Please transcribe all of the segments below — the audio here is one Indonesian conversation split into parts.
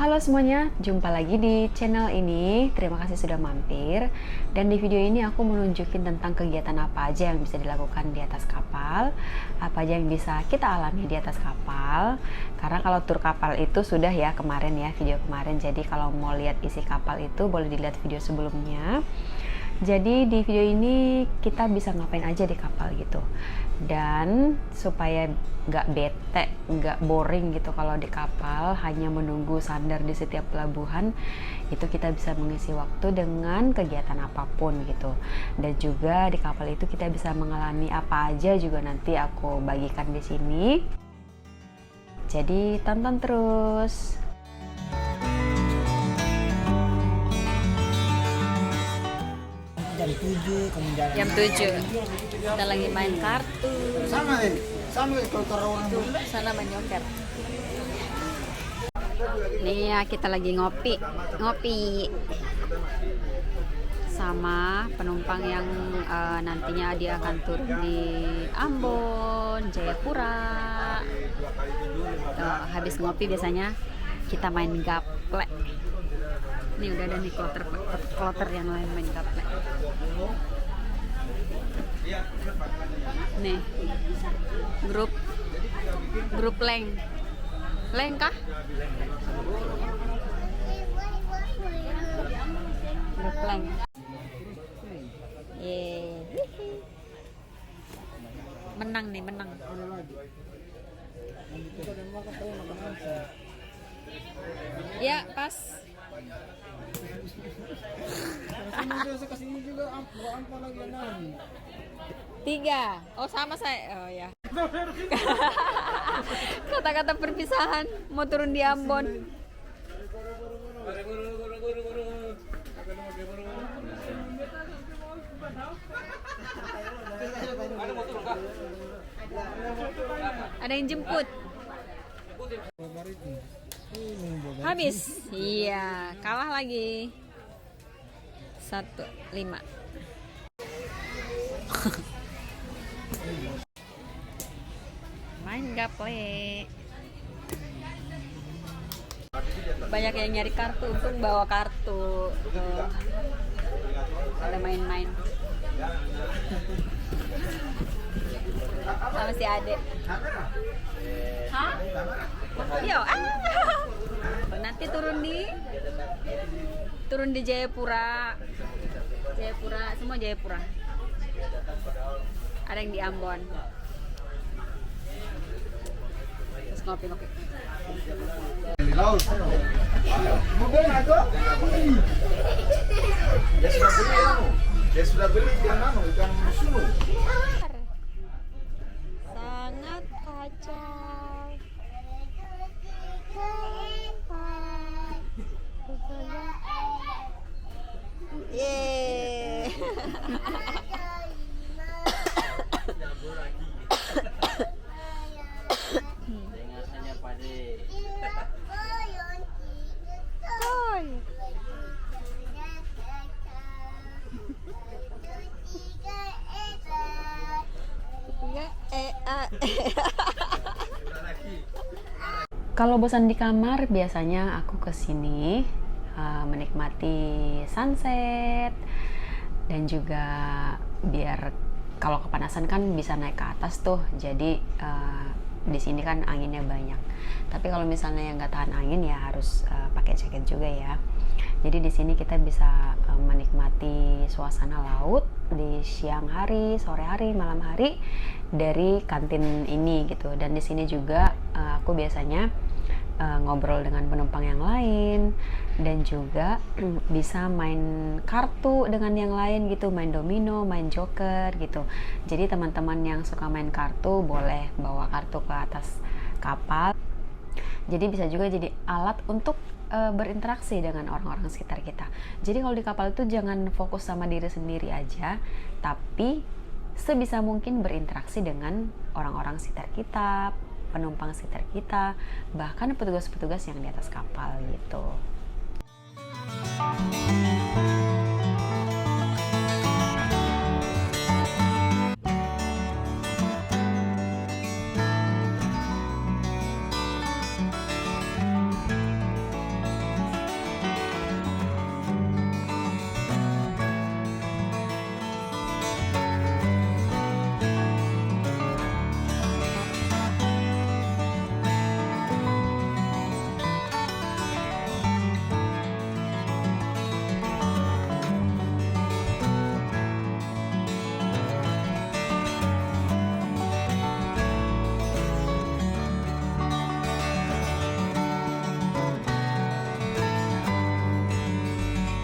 Halo semuanya, jumpa lagi di channel ini. Terima kasih sudah mampir. Dan di video ini aku mau nunjukin tentang kegiatan apa aja yang bisa dilakukan di atas kapal, apa aja yang bisa kita alami di atas kapal. Karena kalau tur kapal itu sudah ya kemarin ya, video kemarin. Jadi kalau mau lihat isi kapal itu boleh dilihat video sebelumnya. Jadi di video ini kita bisa ngapain aja di kapal gitu. Dan supaya nggak bete, nggak boring gitu kalau di kapal hanya menunggu sandar di setiap pelabuhan, itu kita bisa mengisi waktu dengan kegiatan apapun gitu. Dan juga di kapal itu kita bisa mengalami apa aja juga nanti aku bagikan di sini. Jadi tonton terus. Jam 7 kita lagi main kartu. Sama kalau taruhan Sana main joker. Nih ya, kita lagi ngopi sama penumpang yang nantinya dia akan turun di Ambon, Jayapura. Tuh, habis ngopi biasanya kita main gaplek. Nih udah ada nih kloter yang lain main gaplek. Nih grup leng kah? Grup leng. Menang. Ya pas. kasih juga apa lagi lagi. 3. Oh sama saya. Oh ya. Kata-kata perpisahan mau turun di Ambon. Ada yang jemput. Habis. Iya, kalah lagi. 1-5. Main gaple. Banyak yang nyari kartu, untung bawa kartu. Tuh. Ada main-main. Sama si Ade. Hah? Yo, nanti turun di Jayapura. Semua Jayapura. Ada yang di Ambon. Terus ngopi. Di laut. Mungkin itu. Dia sudah beli ikan sunu. Sangat kacau. Yeay. Kalau bosan di kamar, biasanya aku kesini menikmati sunset, dan juga biar kalau kepanasan kan bisa naik ke atas tuh. Jadi di sini kan anginnya banyak. Tapi kalau misalnya yang nggak tahan angin ya harus pakai jaket juga ya. Jadi di sini kita bisa menikmati suasana laut di siang hari, sore hari, malam hari dari kantin ini gitu. Dan di sini juga aku biasanya ngobrol dengan penumpang yang lain, dan juga bisa main kartu dengan yang lain gitu, main domino, main joker gitu. Jadi teman-teman yang suka main kartu boleh bawa kartu ke atas kapal. Jadi bisa juga jadi alat untuk berinteraksi dengan orang-orang sekitar kita. Jadi kalau di kapal itu jangan fokus sama diri sendiri aja, tapi sebisa mungkin berinteraksi dengan orang-orang sekitar kita, penumpang sekitar kita, bahkan petugas-petugas yang di atas kapal gitu.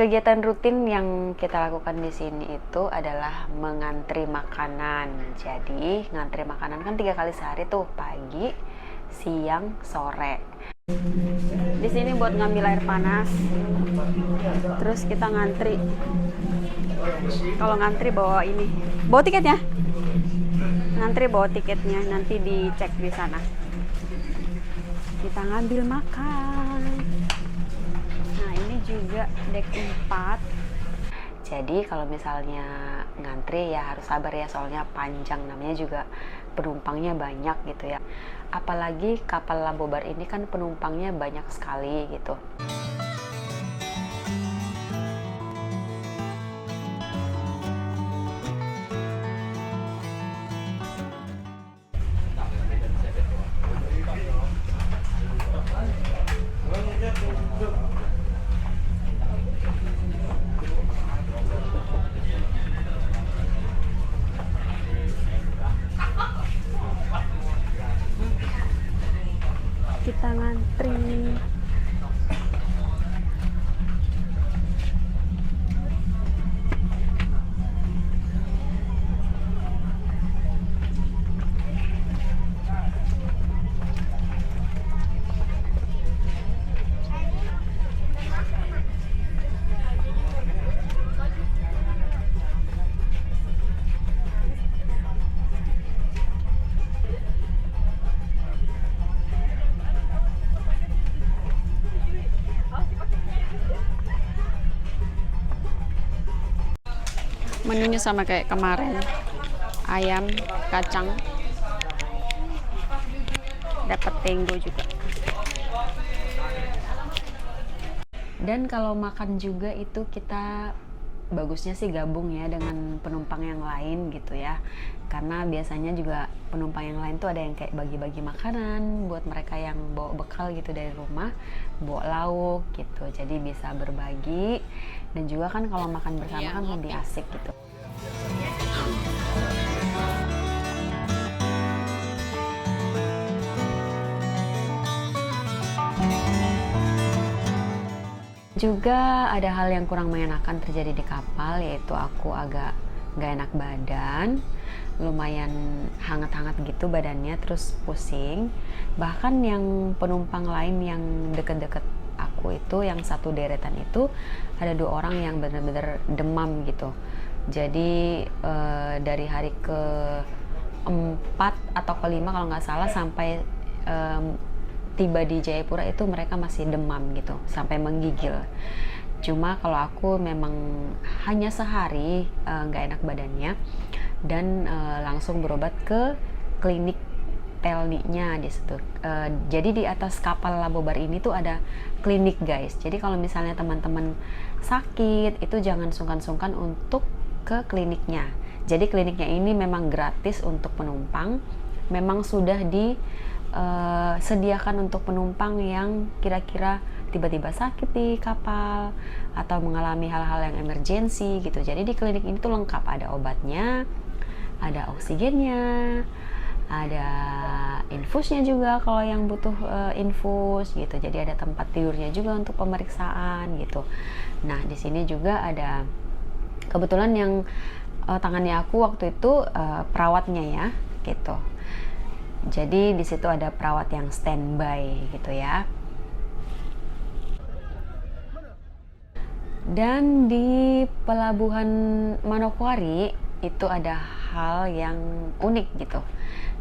Kegiatan rutin yang kita lakukan di sini itu adalah mengantri makanan. Jadi ngantri makanan kan 3 kali sehari tuh, pagi, siang, sore. Di sini buat ngambil air panas. Terus kita ngantri. Kalau ngantri bawa ini, bawa tiket ya. Ngantri bawa tiketnya, nanti dicek di sana. Kita ngambil makan. Nah, ini juga dek 4. Jadi kalau misalnya ngantri ya harus sabar ya, soalnya panjang, namanya juga penumpangnya banyak gitu ya. Apalagi kapal Labobar ini kan penumpangnya banyak sekali gitu. Kita ngantri. Menunya sama kayak kemarin, ayam, kacang, dapat tenggo juga. Dan kalau makan juga itu kita bagusnya sih gabung ya dengan penumpang yang lain gitu ya, karena biasanya juga penumpang yang lain tuh ada yang kayak bagi-bagi makanan buat mereka yang bawa bekal gitu dari rumah, bawa lauk gitu, jadi bisa berbagi. Dan juga kan kalau makan bersama kan lebih asik gitu. Juga ada hal yang kurang mengenakan terjadi di kapal, yaitu aku agak gak enak badan, lumayan hangat-hangat gitu badannya, terus pusing. Bahkan yang penumpang lain yang deket-deket aku itu, yang satu deretan itu, ada 2 orang yang benar-benar demam gitu. Jadi dari hari ke-4 atau ke-5 kalau nggak salah, sampai tiba di Jayapura itu mereka masih demam gitu, sampai menggigil. Cuma kalau aku memang hanya sehari nggak enak badannya, dan langsung berobat ke klinik Pelni-nya di situ. Jadi di atas kapal Labobar ini tuh ada klinik guys. Jadi kalau misalnya teman-teman sakit itu jangan sungkan-sungkan untuk ke kliniknya. Jadi kliniknya ini memang gratis untuk penumpang. Memang sudah disediakan untuk penumpang yang kira-kira tiba-tiba sakit di kapal atau mengalami hal-hal yang emergensi gitu. Jadi di klinik ini tuh lengkap, ada obatnya, ada oksigennya, ada infusnya juga kalau yang butuh infus gitu. Jadi ada tempat tidurnya juga untuk pemeriksaan gitu. Nah, di sini juga ada, kebetulan yang tangannya aku waktu itu perawatnya ya gitu. Jadi di situ ada perawat yang standby gitu ya. Dan di pelabuhan Manokwari itu ada hal yang unik gitu,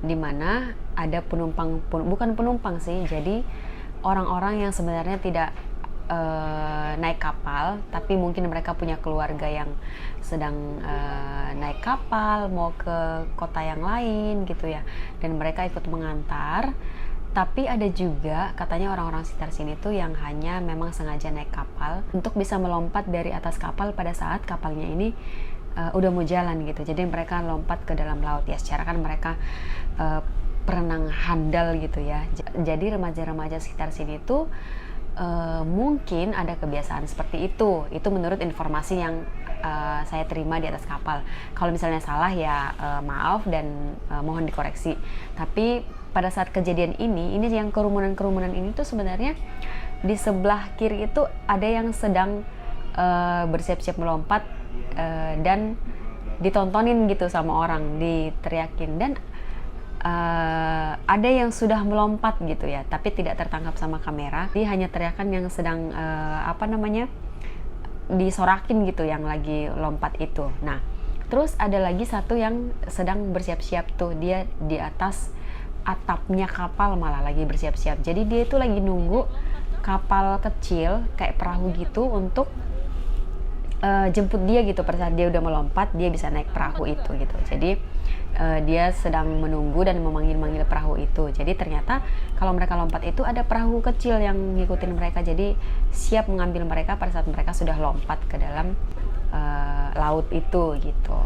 dimana ada penumpang, bukan penumpang sih, jadi orang-orang yang sebenarnya tidak naik kapal, tapi mungkin mereka punya keluarga yang sedang naik kapal mau ke kota yang lain gitu ya, dan mereka ikut mengantar. Tapi ada juga katanya orang-orang sekitar sini tuh yang hanya memang sengaja naik kapal untuk bisa melompat dari atas kapal pada saat kapalnya ini udah mau jalan gitu. Jadi mereka lompat ke dalam laut ya, secara kan mereka perenang handal gitu ya. Jadi remaja-remaja sekitar sini tuh mungkin ada kebiasaan seperti itu. Itu menurut informasi yang saya terima di atas kapal. Kalau misalnya salah ya maaf dan mohon dikoreksi. Tapi pada saat kejadian ini yang kerumunan-kerumunan ini tuh sebenarnya di sebelah kiri itu ada yang sedang bersiap-siap melompat dan ditontonin gitu sama orang, diteriakin. Dan ada yang sudah melompat gitu ya, tapi tidak tertangkap sama kamera. Dia hanya teriakan yang sedang disorakin gitu, yang lagi lompat itu. Nah, terus ada lagi satu yang sedang bersiap-siap tuh, dia di atas atapnya kapal malah lagi bersiap-siap. Jadi dia itu lagi nunggu kapal kecil kayak perahu gitu untuk jemput dia gitu. Pada saat dia udah melompat, dia bisa naik perahu itu gitu. Jadi dia sedang menunggu dan memanggil-manggil perahu itu. Jadi ternyata kalau mereka lompat itu ada perahu kecil yang ngikutin mereka, jadi siap mengambil mereka pada saat mereka sudah lompat ke dalam laut itu gitu.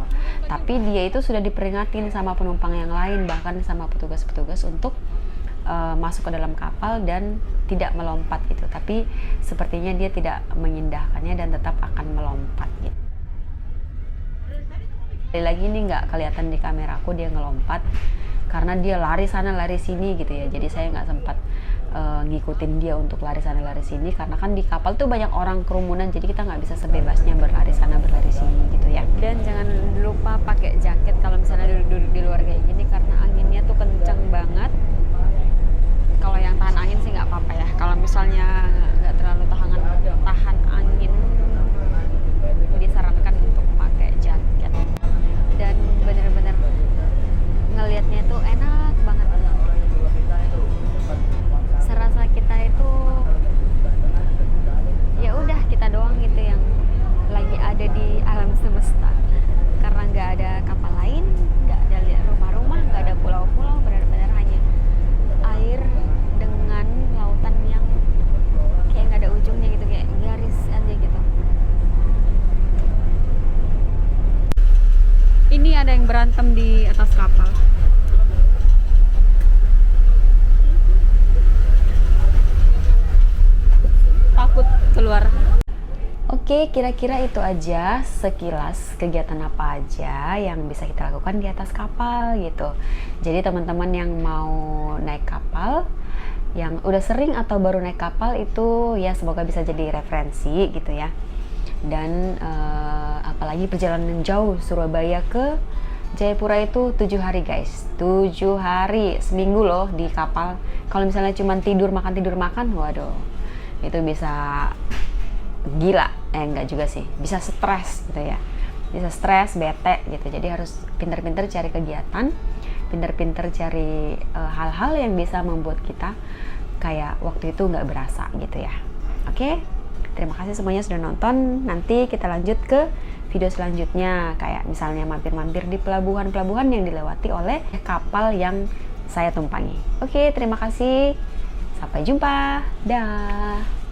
Tapi dia itu sudah diperingatin sama penumpang yang lain, bahkan sama petugas-petugas untuk masuk ke dalam kapal dan tidak melompat gitu. Tapi sepertinya dia tidak mengindahkannya dan tetap akan melompat gitu. Lagi ini nggak kelihatan di kameraku dia ngelompat karena dia lari sana lari sini gitu ya. Jadi saya nggak sempat ngikutin dia untuk lari sana lari sini, karena kan di kapal tuh banyak orang kerumunan, jadi kita nggak bisa sebebasnya berlari sana berlari sini gitu ya. Dan jangan lupa pakai jaket kalau misalnya duduk di luar kayak gini, karena anginnya tuh kenceng banget. Kalau yang tahan angin sih nggak apa-apa ya, kalau misalnya nggak terlalu tahan angin disarankan untuk pakai jaket. Dan bener-bener ngelihatnya tuh enak banget. Serasa kita itu ya udah kita doang gitu yang lagi ada di alam semesta, karena nggak ada kapal lain, nggak ada rumah-rumah, nggak ada pulau-pulau, benar-benar hanya air dengan lautan yang kayak nggak ada ujungnya gitu, kayak garis aja gitu. Ini ada yang berantem di atas kapal. Takut keluar. Oke, kira-kira itu aja sekilas kegiatan apa aja yang bisa kita lakukan di atas kapal gitu. Jadi teman-teman yang mau naik kapal, yang udah sering atau baru naik kapal itu ya semoga bisa jadi referensi gitu ya. Dan apalagi perjalanan jauh Surabaya ke Jayapura itu 7 hari guys, 7 hari, seminggu loh di kapal. Kalau misalnya cuma tidur makan, waduh, itu bisa gila, enggak juga sih, bisa stres gitu ya, bisa stres, bete gitu. Jadi harus pinter-pinter cari kegiatan, pinter-pinter cari hal-hal yang bisa membuat kita kayak waktu itu nggak berasa gitu ya. Oke, terima kasih semuanya sudah nonton. Nanti kita lanjut ke video selanjutnya, kayak misalnya mampir-mampir di pelabuhan-pelabuhan yang dilewati oleh kapal yang saya tumpangi. Oke, terima kasih, sampai jumpa, dah.